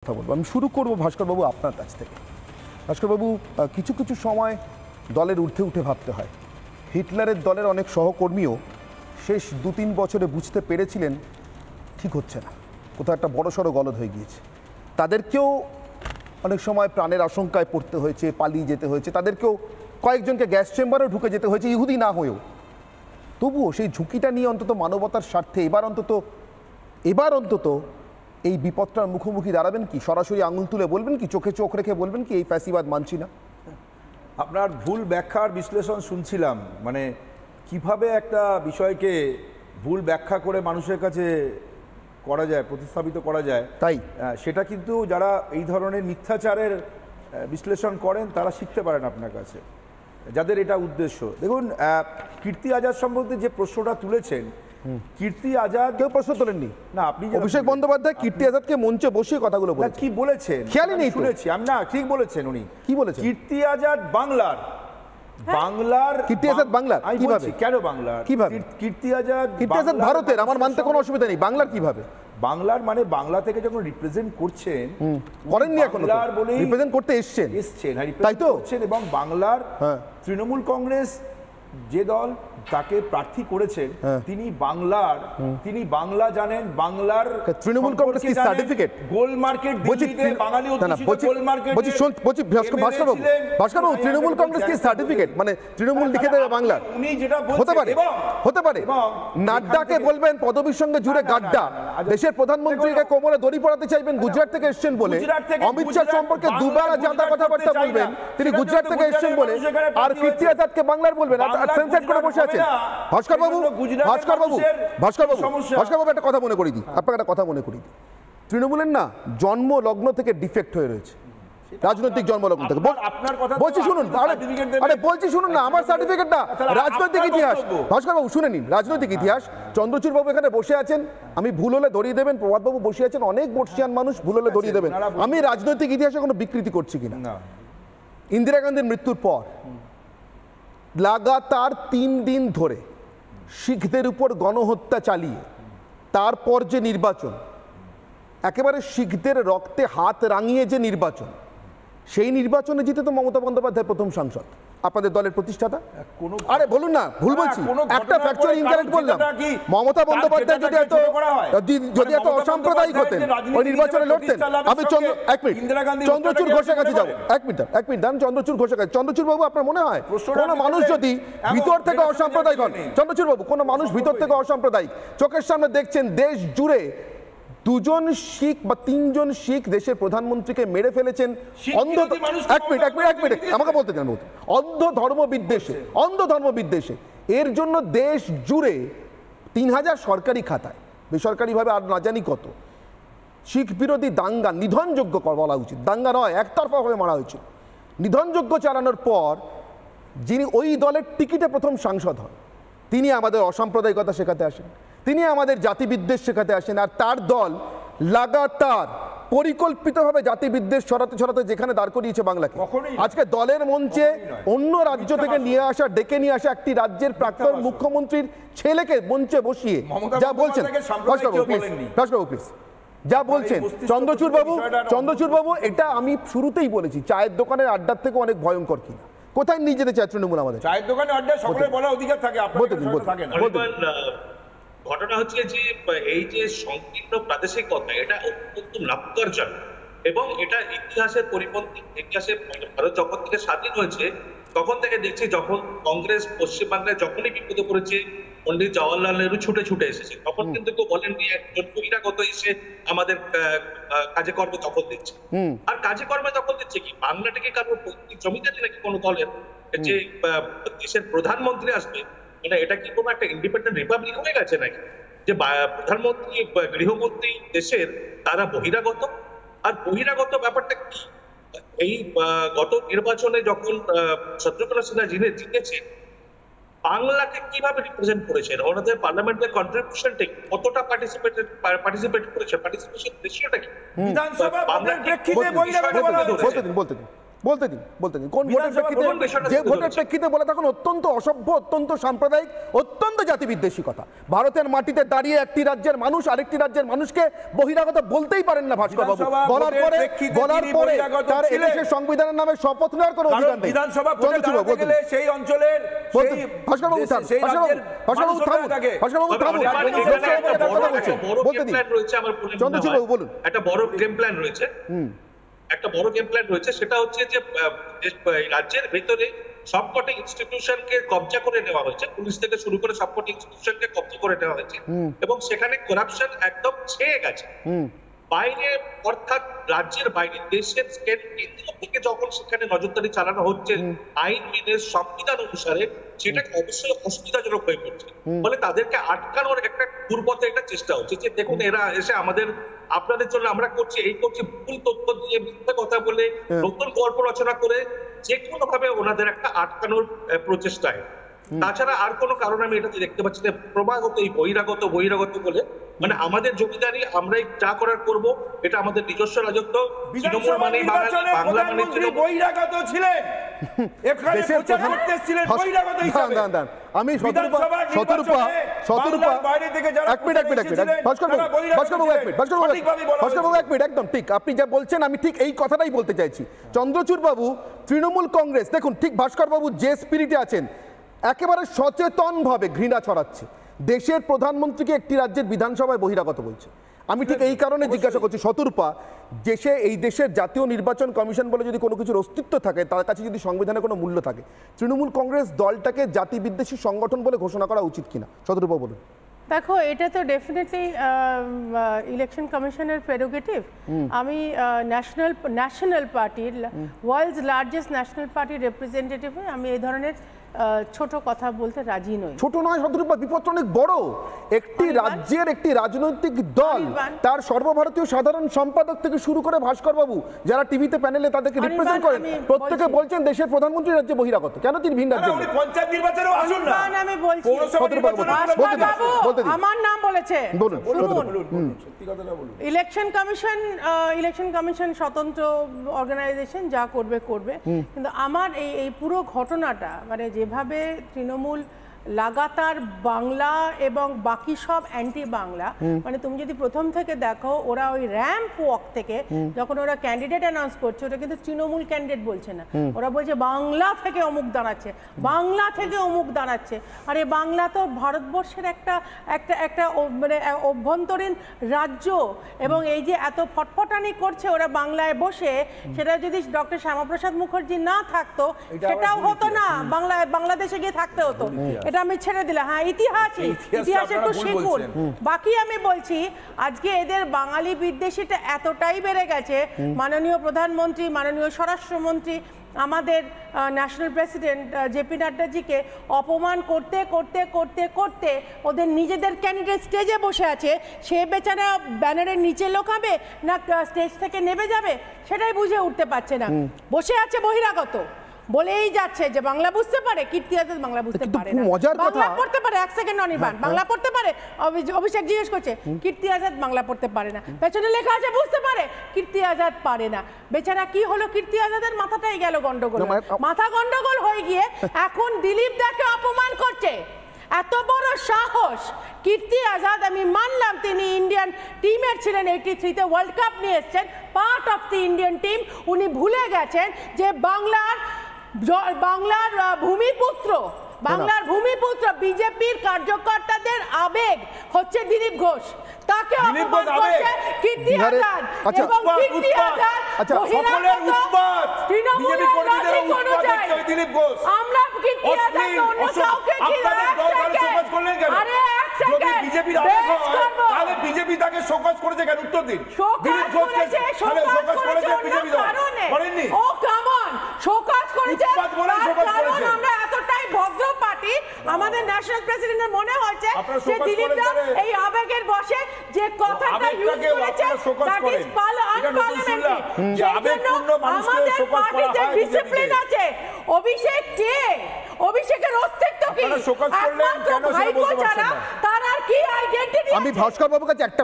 কথা বলবো আমি শুরু করব ভাস্করবাবু আপনার কাছ থেকে। ভাস্করবাবু, কিছু কিছু সময় দলের ঊর্ধ্বে উঠে ভাবতে হয়। হিটলারের দলের অনেক সহকর্মীও শেষ 2-3 বছরে বুঝতে পেরেছিলেন ঠিক হচ্ছে না, কোথাও একটা বড়সড় গলদ হয়ে গিয়েছে। তাদেরকেও অনেক সময় প্রাণের আশঙ্কায় পড়তে হয়েছে, পালিয়ে যেতে হয়েছে, তাদেরকেও কয়েকজনকে গ্যাস চেম্বারেও ঢুকে যেতে হয়েছে, ইহুদি না হয়েও। তবুও সেই ঝুঁকিটা নিয়ে অন্তত মানবতার স্বার্থে এবার অন্তত এই বিপদটার মুখোমুখি দাঁড়াবেন কি? সরাসরি আঙুল তুলে বলবেন কি, চোখে চোখ রেখে বলবেন কি এই ফ্যাসিবাদ মানছি না? আপনার ভুল ব্যাখ্যার বিশ্লেষণ শুনছিলাম, মানে কিভাবে একটা বিষয়কে ভুল ব্যাখ্যা করে মানুষের কাছে করা যায়, প্রতিস্থাপিত করা যায়, তাই সেটা কিন্তু যারা এই ধরনের মিথ্যাচারের বিশ্লেষণ করেন তারা শিখতে পারেন আপনার কাছে, যাদের এটা উদ্দেশ্য। দেখুন, কীর্তি আজাদ সম্বন্ধে যে প্রশ্নটা তুলেছেন, কীর্তি আজাদ কেউ প্রশ্ন তোলেননি না, আপনি অভিষেক বন্দ্যোপাধ্যায় কীর্তি আজাদকে মঞ্চে বসিয়ে কথাগুলো বলেছেন। কি বলেছেন খেয়ালই নেই, শুনেছি আমি। না, ঠিক বলেছেন। উনি কি বলেছেন? কীর্তি আজাদ বাংলার কীর্তি আজাদ বাংলার কিভাবে? কেন বাংলার? কিভাবে? কীর্তি আজাদ ভারতের, আমার মানতে কোনো অসুবিধা নেই। বাংলার কিভাবে? বাংলার মানে বাংলা থেকে যখন রিপ্রেজেন্ট করছেন, করেননি এখনো, রিপ্রেজেন্ট করতে এসছেন, তাই তো? এবং বাংলার তৃণমূল কংগ্রেস যে দল তাকে প্রার্থী করেছেন, তিনি বাংলা জানেন, বাংলার তৃণমূল কংগ্রেস কি সার্টিফিকেট? গোল মার্কেট দিল্লিতে বাঙালি অধ্যুষিত গোল মার্কেট। ভাস্করবাবু, তৃণমূল কংগ্রেস কি সার্টিফিকেট? মানে তৃণমূল লিখে দেবে বাংলার? উনি যেটা হতে পারে নাড্ডাকে বলবেন পদবীর সঙ্গে জুড়ে গাড্ডা, দেশের প্রধানমন্ত্রীকে কোমরে দড়ি পড়াতে চাইবেন গুজরাট থেকে এসছেন বলে, অমিত শাহ সম্পর্কে দুবার জাতা কথাবার্তা বলবেন তিনি গুজরাট থেকে এসছেন বলে, আর কীর্তি আজাদকে বাংলার বলবেন, আর সেন্সার করে বসে আছেন। ভাস্করবাবু একটা কথা মনে করিয়ে দিই, আপনাকে একটা কথা মনে করিয়ে দিই। তৃণমূলের না জন্ম লগ্ন থেকে ডিফেক্ট হয়ে রয়েছে, রাজনৈতিক জন্মলগ্ন থেকে। বলছি শুনুন, বলছি শুনুন না, আমার সার্টিফিকেট না, রাজনৈতিক ইতিহাস। ভাস্করবাবু শুনে নিন, রাজনৈতিক ইতিহাস। চন্দ্রচূড় বাবু এখানে বসে আছেন, আমি ভুল হলে ধরিয়ে দেবেন। প্রভাতবাবু বসে আছেন, অনেক বর্ষিয়ান মানুষ, ভুল হলে ধরিয়ে দেবেন। আমি রাজনৈতিক ইতিহাসে কোনো বিকৃতি করছি কিনা। ইন্দিরা গান্ধীর মৃত্যুর পর লাগাতার 3 দিন ধরে শিখদের উপর গণহত্যা চালিয়ে তারপর যে নির্বাচন, একেবারে শিখদের রক্তে হাত রাঙিয়ে যে নির্বাচন, সেই নির্বাচনে জিতে তো মমতা বন্দ্যোপাধ্যায় প্রথম সাংসদ, আপনাদের দলের প্রতিষ্ঠাতা। আরে বলুন না, ভুল বলছি, একটা ফ্যাক্টুয়াল ইনকারেক্ট বললাম। মমতা বন্দ্যোপাধ্যায় যদি এত অসাম্প্রদায়িক হতেন, ওই নির্বাচনে লড়তেন। আমি চন্দ্রচূড় ঘোষের কাছে যাবো, এক মিনিট দান। চন্দ্রচূড় ঘোষের কাছে, চন্দ্রচূড় বাবু আপনার মনে হয় কোনো মানুষ যদি ভিতর থেকে অসাম্প্রদায়িক হন, চন্দ্রচূড় বাবু কোনো মানুষ ভিতর থেকে অসাম্প্রদায়িক, চোখের সামনে দেখছেন দেশ জুড়ে 2 জন শিখ বা 3 জন শিখ দেশের প্রধানমন্ত্রীকে মেরে ফেলেছেন এক মিনিট আমাকে বলতে দেন। অন্ধ ধর্ম বিদ্বেষে এর জন্য দেশ জুড়ে 3000 সরকারি খাতায়, বেসরকারিভাবে আর না জানি কত শিখ বিরোধী দাঙ্গা, নিধনযোগ্য বলা উচিত, দাঙ্গা নয়, একতরফাভাবে মারা হয়েছিল। নিধনযোগ্য চালানোর পর যিনি ওই দলের টিকিটে প্রথম সাংসদ হন, তিনি আমাদের অসাম্প্রদায়িকতা শেখাতে আসেন, তিনি আমাদের জাতিবিদ্বেষ শেখাতে আসেন। আর তার দল লাগাতার পরিকল্পিতভাবে জাতিবিদ্বেষ ছড়াতে যেখানে দাঁড় করিয়েছে বাংলাকে। আজকে দলের মঞ্চে অন্য রাজ্য থেকে ডেকে নিয়ে আসা একটি রাজ্যের প্রাক্তন মুখ্যমন্ত্রীর ছেলেকে মঞ্চে বসিয়ে যা বলছেন, যা বলছেন চন্দ্রচূড় বাবু, এটা আমি শুরুতেই বলেছি, চায়ের দোকানের আড্ডার থেকে অনেক ভয়ঙ্কর কিনা। কোথায় নিয়ে যেতে চায় তৃণমূল আমাদের? চায়ের দোকানের আড্ডা সকলের বলার অধিকার থাকে, ঘটনা হচ্ছে যে এই যে সংকীর্ণ প্রাদেশিকতা, এটা অত্যন্ত লাভজনক এবং এটা ইতিহাসের পরিপন্থী। ইতিহাসে ভারত যখন থেকে স্বাধীন হয়েছে তখন থেকে দেখছি, যখন কংগ্রেস পশ্চিমবাংলায় যখনই বিপদে পড়েছে, পন্ডিত জওয়াহরলাল নেহরু ছুটে এসেছে, তখন কিন্তু কেউ বলেননি একজন বহিরাগত এসে আমাদের কাজে কর্মে দখল দিচ্ছে। আর কাজে কর্মে দখল দিচ্ছে কি, বাংলাটাকে কারো জমিদারি নাকি কোনো দলের যে দেশের প্রধানমন্ত্রী আসবে, মানে এটা কি কোনো একটা ইন্ডিপেন্ডেন্ট রিপাবলিক হয়ে গেছে নাকি, যে প্রধানমন্ত্রী গৃহমন্ত্রী দেশের তারা বহিরাগত? আর বহিরাগত ব্যাপারটা কি, এই গত নির্বাচনে যখন শত্রুঘ্ন সিনহা জিতেছে, বাংলাকে কিভাবে রিপ্রেজেন্ট করেছেন, ওনাদের পার্লামেন্টের কন্ট্রিবিউশনটা কতটা পার্টিসিপেট করেছে, পার্টিসিপেশন রেশিওটা কি, বিধানসভা বলতে দিন কোন ভোটের প্রেক্ষিতে, যে ভোটের প্রেক্ষিতে বলে তখন অত্যন্ত অসভ্য, অত্যন্ত সাম্প্রদায়িক, অত্যন্ত জাতিবিদ্বেষী কথা। ভারতের মাটিতে দাঁড়িয়ে একটি রাজ্যের মানুষ আরেকটি রাজ্যের মানুষকে বহিরাগত বলতেই পারেন না ভাস্কর বাবু। বলার পরে তার এদেশের সংবিধানের নামে শপথ নেওয়ার কোনো অধিকার নেই। বিধানসভা ভোটে দাঁড়াতে গেলে সেই অঞ্চলের ভাস্কর বাবু থামুন, চন্দ্রচূড় বাবু বলুন। একটা বড় গেম প্ল্যান রয়েছে, সেটা হচ্ছে যে রাজ্যের ভেতরে সবকটি ইনস্টিটিউশনকে কবজা করে নেওয়া হয়েছে, পুলিশ থেকে শুরু করে সবকটি ইনস্টিটিউশনকে কবজা করে নেওয়া হয়েছে এবং সেখানে করাপশন একদম ছেয়ে গেছে। বাইরে অর্থাৎ রাজ্যের বাইরে দেশের কেন্দ্র থেকে যখন সেখানে নজরদারি চালানো হচ্ছে আইন মেনে সংবিধান অনুসারে, সেটা অবশ্যই অসুবিধাজনক হয়ে পড়ছে। ফলে তাদেরকে আটকানোর একটা দুর্পথে একটা চেষ্টা হচ্ছে যে দেখুন এরা এসে আমাদের আপনাদের জন্য আমরা করছি, এই করছি, ভুল তথ্য দিয়ে মিথ্যা কথা বলে নতুন গল্প রচনা করে যে কোনো ভাবে ওনাদের একটা আটকানোর প্রচেষ্টায়। তাছাড়া আর কোনো কারণ আমি এটাতে দেখতে পাচ্ছি না। ক্রমাগত এই বহিরাগত বলে মানে আমাদের জমিদারি আমরাই যা করার করব, এটা আমাদের নিজস্ব রাজত্ব। তৃণমূল মানে বাংলা মানে বহিরাগত ছিলেন, আমি একদম ঠিক আপনি যা বলছেন আমি ঠিক এই কথাটাই বলতে চাইছি। চন্দ্রচূড় বাবু, তৃণমূল কংগ্রেস দেখুন ঠিক ভাস্কর বাবু যে স্পিরিটে আছেন একেবারে সচেতনভাবে ঘৃণা ছড়াচ্ছে। দেশের প্রধানমন্ত্রীকে একটি রাজ্যের বিধানসভায় বহিরাগত বলছে। আমি ঠিক এই কারণে জিজ্ঞাসা করছি শতরূপা, দেশে এই দেশের জাতীয় নির্বাচন কমিশন বলে যদি কোনো কিছুর অস্তিত্ব থাকে, তার কাছে যদি সংবিধানে কোনো মূল্য থাকে, তৃণমূল কংগ্রেস দলটাকে জাতিবিদ্বেষী সংগঠন বলে ঘোষণা করা উচিত কিনা? শতরূপা বলুন। দেখো, এটা তো ডেফিনেটলি ইলেকশন কমিশনের প্রেরোগেটিভ। আমি ন্যাশনাল পার্টির, ওয়ার্ল্ডস লার্জেস্ট ন্যাশনাল পার্টির রিপ্রেজেন্টেটিভ হয়ে আমি এই ধরনের ছোট কথা বলতে রাজি নই। ছোট নয় শতরূপা, বিপদটা অনেক বড়। একটি রাজ্যের একটি রাজনৈতিক দল তার সর্বভারতীয় সাধারণ সম্পাদক থেকে শুরু করে ভাস্কর বাবু যারা টিভিতে প্যানেলে তাদেরকে রিপ্রেজেন্ট করেন, প্রত্যেকে বলছেন দেশের প্রধানমন্ত্রী রাজ্যে বহিরাগত। কেন তিনি ভিন্ন রাজ্যে? আমি বলছি আমার নাম বলেছে। ইলেকশন কমিশন স্বতন্ত্র অর্গানাইজেশন, যা করবে করবে। কিন্তু আমার এই পুরো ঘটনাটা মানে যেভাবে তৃণমূল লাগাতার বাংলা এবং বাকি সব অ্যান্টি বাংলা, মানে তুমি যদি প্রথম থেকে দেখো ওরা ওই র্যাম্প ওয়াক থেকে যখন ওরা ক্যান্ডিডেট অ্যানাউন্স করছে, ওটা কিন্তু তৃণমূল ক্যান্ডিডেট বলছে না, ওরা বলছে বাংলা থেকে অমুক দাঁড়াচ্ছে, বাংলা থেকে অমুক দাঁড়াচ্ছে। আরে বাংলা তো ভারতবর্ষের একটা একটা একটা মানে অভ্যন্তরীণ রাজ্য, এবং এই যে এত ফটফটানি করছে ওরা বাংলায় বসে, সেটা যদি ডক্টর শ্যামাপ্রসাদ মুখার্জি না থাকতো সেটাও হতো না, বাংলাদেশে গিয়ে থাকতে হতো। এটা আমি ছেড়ে দিলাম। হ্যাঁ, ইতিহাসে তো শিখুন। বাকি আমি বলছি আজকে এদের বাঙালি বিদ্বেষীটা এতটাই বেড়ে গেছে, মাননীয় প্রধানমন্ত্রী, মাননীয় স্বরাষ্ট্রমন্ত্রী, আমাদের ন্যাশনাল প্রেসিডেন্ট জেপি নাড্ডাজিকে অপমান করতে করতে করতে করতে ওদের নিজেদের ক্যান্ডিডেট স্টেজে বসে আছে, সে বেচারা ব্যানারের নিচে লোকাবে না স্টেজ থেকে নেমে যাবে সেটাই বুঝে উঠতে পারছে না। বসে আছে বহিরাগত, বলেই যাচ্ছে যে বাংলা বুঝতে পারে, কীর্তি আজাদ বাংলা বুঝতে পারে না, বাংলা পড়তে পারে। এক সেকেন্ড অনির্বাণ, বাংলা পড়তে পারে? অভিষেক জিজ্ঞেস করছে, কীর্তি আজাদ বাংলা পড়তে পারে না, পেছনে লেখা আছে বুঝতে পারে, কীর্তি আজাদ পারে না। বেচারা কি হলো, কীর্তি আজাদের মাথাটাই গেল গন্ডগোল, মাথা গন্ডগোল হয়ে গিয়ে এখন দিলীপ দাকে অপমান করছে। এত বড় সাহস কীর্তি আজাদ! আমি মানলাম তিনি ইন্ডিয়ান টিমের ছিলেন, 83-তে ওয়ার্ল্ড কাপ নিয়ে এসছেন, part of the Indian team. উনি ভুলে গেছেন যে বাংলার ভূমিপুত্র বিজেপির কার্যকর্তাদের আবেগ হচ্ছে দিলীপ ঘোষ, তাকে অপমান করছে কীর্তি আজাদ। এবং কীর্তি আজাদ তৃণমূলের লজিক অনুযায়ী আমরা কীর্তি আজাদ অন্য কাউকে বিজেপি তাকে শোকজ করেছে কেন? উত্তর দিন। আমরা এতটাই ভদ্র পার্টি, আমাদের ন্যাশনাল প্রেসিডেন্টের মনে হয়েছে যে দিলীপ দা এই আবেগের বসে যে কথাটা ইউজ করেছে দ্যাট ইজ আনপার্লামেন্টারি। আমাদের পার্টিতে ডিসিপ্লিন আছে। অভিষেক কে? অভিষেকের অস্তিত্ব কি? আমি ভাস্কর বাবুর কাছে একটা